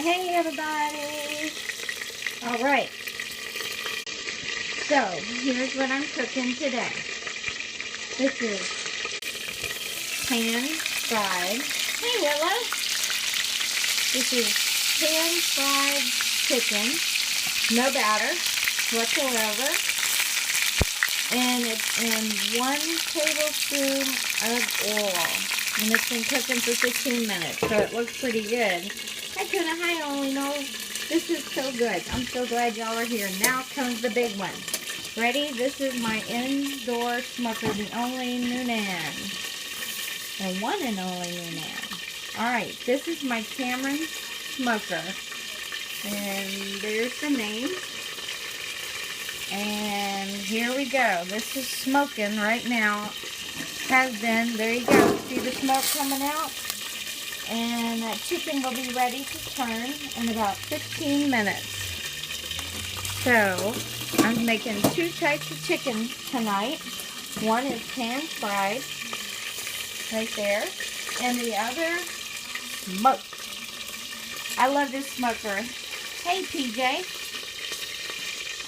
Hey everybody! Alright, so here's what I'm cooking today. This is pan-fried. Hey Willow! This is pan-fried chicken, no batter whatsoever. And it's in 1 tablespoon of oil. And it's been cooking for 15 minutes, so it looks pretty good. Hi Tuna, hi Olino. This is so good. I'm so glad y'all are here. Now comes the big one. Ready? This is my indoor smoker, the only Noonan. The one and only Noonan. Alright, this is my Cameron smoker. And there's the name. And here we go. This is smoking right now. Has been. There you go. See the smoke coming out? And that chicken will be ready to turn in about 15 minutes. So, I'm making 2 types of chicken tonight. One is pan-fried, right there. And the other, smoked. I love this smoker. Hey, PJ.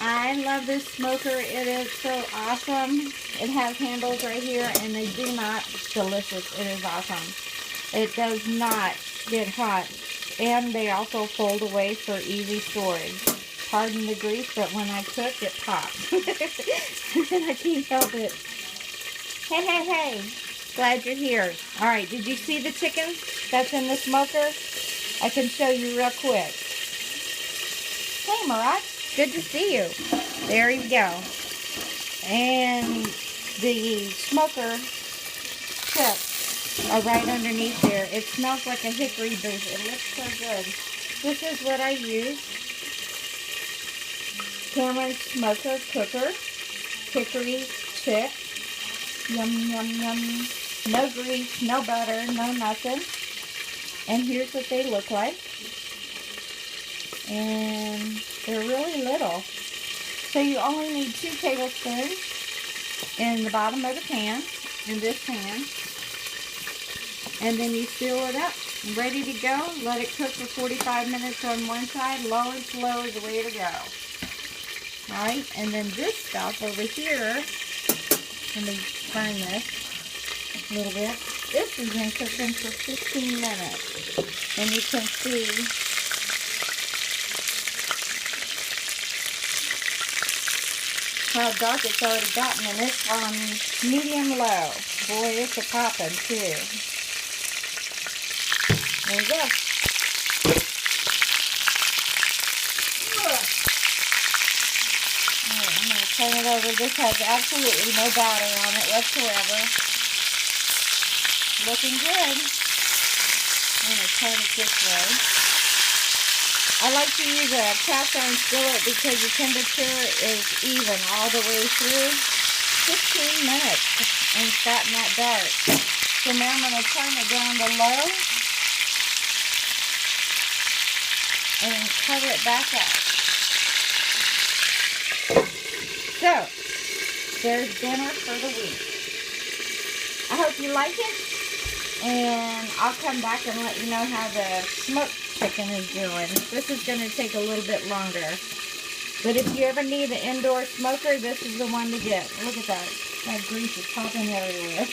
I love this smoker. It is so awesome. It has handles right here, and they do not, delicious. It is awesome. It does not get hot, and they also fold away for easy storage. Pardon the grease, but when I cook, it pops. And I can't help it. Hey, hey, hey. Glad you're here. All right, did you see the chicken that's in the smoker? I can show you real quick. Hey, Marat. Good to see you. There you go. And the smoker chips are right underneath there. It smells like a hickory booth. It looks so good. This is what I use. Cameron smoker cooker. Hickory chip. Yum, yum, yum. No grease, no butter, no nothing. And here's what they look like. And they're really little. So you only need 2 tablespoons in the bottom of the pan, in this pan. And then you fill it up, ready to go. Let it cook for 45 minutes on one side. Low and slow is the way to go. Alright, and then this stuff over here, let me turn this a little bit. This has been cooking for 15 minutes. And you can see how dark it's already gotten, and it's on medium low. Boy, it's a poppin' too. There you go. Alright, I'm going to turn it over. This has absolutely no batter on it whatsoever. Looking good. I'm going to turn it this way. I like to use a cast iron skillet because the temperature is even all the way through. 15 minutes and it's gotten that dark. So now I'm going to turn it down to low and cover it back up. So, there's dinner for the week. I hope you like it, and I'll come back and let you know how the smoked chicken is doing. This is going to take a little bit longer. But if you ever need an indoor smoker, this is the one to get. Look at that. That grease is popping everywhere.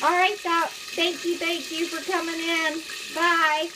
Alright, so thank you for coming in. Bye.